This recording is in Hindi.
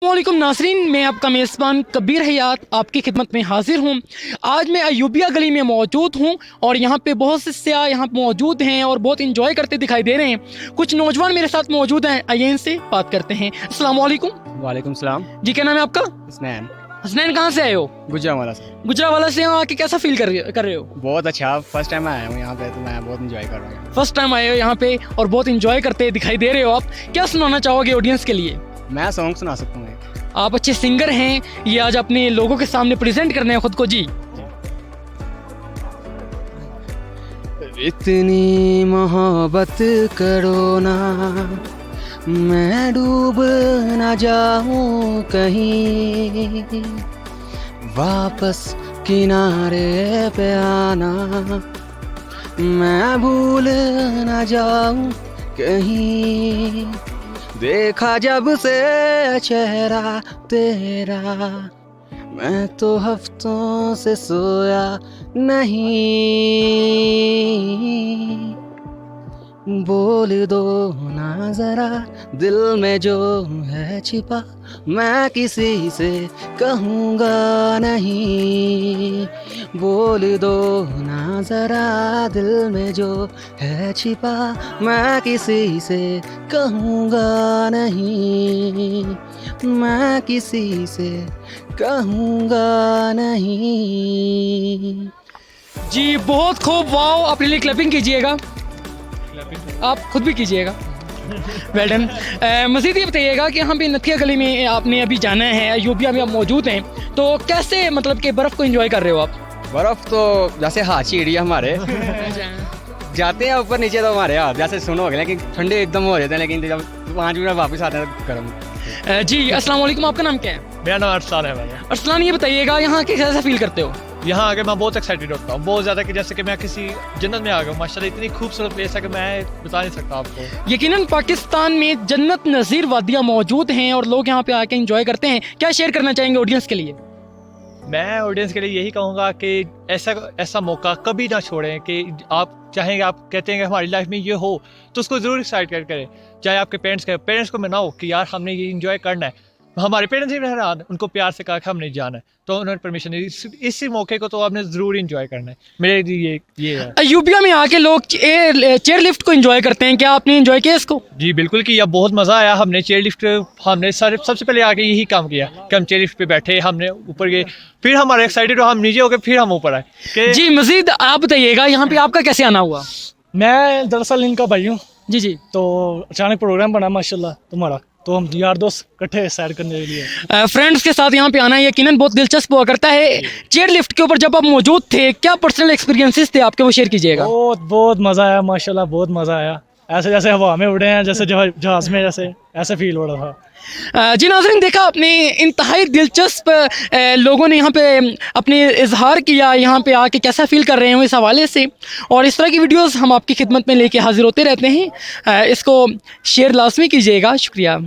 वालेकुम नासरीन, मैं आपका मेज़बान कबीर हयात आपकी खिदमत में हाजिर हूँ। आज मैं अयूबिया गली में मौजूद हूँ और यहाँ पे बहुत से सियाह यहाँ मौजूद हैं और बहुत इंजॉय करते दिखाई दे रहे हैं। कुछ नौजवान मेरे साथ मौजूद हैं, आइए इनसे बात करते हैं। अस्सलाम वालेकुम। वालेकुम सलाम। जी, क्या नाम है आपका? हसनैन। हसनैन, कहाँ से आए हो? गुजरांवाला से। गुजरांवाला से आके कैसा फील कर रहे हो? बहुत अच्छा, फर्स्ट टाइम आया हूँ यहाँ पे तो मैं बहुत इंजॉय कर रहा हूँ। फर्स्ट टाइम आए हो यहाँ पे और बहुत इंजॉय करते दिखाई दे रहे हो। आप क्या सुनाना चाहोगे ऑडियंस के लिए? मैं सॉन्ग सुना सकता हूँ एक। आप अच्छे सिंगर हैं, ये आज अपने लोगों के सामने प्रेजेंट करने हैं खुद को। जी, इतनी मोहब्बत करो ना, मैं डूब ना जाऊं कहीं, वापस किनारे पे आना, मैं भूल ना जाऊं कहीं, देखा जब से चेहरा तेरा, मैं तो हफ्तों से सोया नहीं, बोल दो ना जरा दिल में जो है छिपा, मैं किसी से कहूँगा नहीं, बोल दो ना जरा दिल में जो है छिपा, मैं किसी से कहूँगा नहीं, मैं किसी से कहूँगा नहीं। जी, बहुत खूब, वाओ। अपने लिए क्लैपिंग कीजिएगा, आप खुद भी कीजिएगा। Well done. मज़ीद ये बताइएगा कि यहाँ पे नथिया गली में आपने अभी जाना है, अयूबिया में आप मौजूद हैं, तो कैसे मतलब कि बर्फ़ को एंजॉय कर रहे हो आप? बर्फ़ तो जैसे हाथ चीड़ी है हमारे जाते हैं ऊपर नीचे तो हमारे हाथ जैसे सुनो हो गए, लेकिन ठंडे एकदम हो जाते हैं, लेकिन जब 5 मिनट वापस आते हैं तो गर्म। जी, अस्सलाम वालेकुम। आपका नाम क्या है? मेरा नाम अरसलान है भाई। अरसलान, ये बताइएगा यहाँ के कैसा फील करते हो? यहाँ आके मैं बहुत एक्साइटेड होता हूँ, बहुत ज़्यादा, कि जैसे कि मैं किसी जन्नत में आ गया हूँ। माशाल्लाह इतनी खूबसूरत प्लेस है कि मैं बता नहीं सकता आपको। यकीनन पाकिस्तान में जन्नत नज़ीर वादियाँ मौजूद हैं और लोग यहाँ पे आके एंजॉय करते हैं। क्या शेयर करना चाहेंगे ऑडियंस के लिए? मैं ऑडियंस के लिए यही कहूँगा कि ऐसा मौका कभी ना छोड़ें कि आप चाहेंगे, आप कहते हैं कि हमारी लाइफ में ये हो, तो उसको ज़रूर एक्साइट करें। चाहे आपके पेरेंट्स को मनाओ कि यार हमने ये इंजॉय करना है। हमारे पेरेंट्स भी हैरान, उनको प्यार से कहा कि हमने जाना है, तो उन्होंने परमिशन दी। इसी मौके को तो आपने ज़रूर इंजॉय करना है। मेरे लिए ये है। अयूबिया में आके लोग चेयर लिफ्ट को एंजॉय करते हैं, क्या आपने एंजॉय किया इसको? जी बिल्कुल किया, बहुत मज़ा आया। हमने चेयर लिफ्ट, हमने सबसे पहले आके यही काम किया कि हम चेयर लिफ्ट पे बैठे, हमने ऊपर गए, फिर हमारे एक्साइटेड हो, हम नीचे हो गए, फिर हम ऊपर आए। जी, मजीद आप बताइएगा यहाँ पे आपका कैसे आना हुआ? मैं दरअसल इनका भाई हूँ, जी जी। तो अचानक प्रोग्राम बना माशाल्लाह तुम्हारा, तो हम यार दोस्त इकट्ठे सैर करने के लिए फ्रेंड्स के साथ यहाँ पे आना यकीनन बहुत दिलचस्प हुआ करता है। चेयर लिफ्ट के ऊपर जब आप मौजूद थे, क्या पर्सनल एक्सपीरियंसेस थे आपके, वो शेयर कीजिएगा। बहुत मज़ा आया माशाल्लाह, बहुत मज़ा आया। ऐसे जैसे हवा में उड़े हैं, जैसे जहाज़ में, जैसे ऐसे फील हो रहा था। जी नाज़रीन, देखा आपने, इंतहाई दिलचस्प लोगों ने यहाँ पे अपने इजहार किया, यहाँ पे आके कैसा फील कर रहे हैं इस हवाले से, और इस तरह की वीडियोस हम आपकी खिदमत में लेके हाजिर होते रहते हैं। इसको शेयर लाजमी कीजिएगा। शुक्रिया।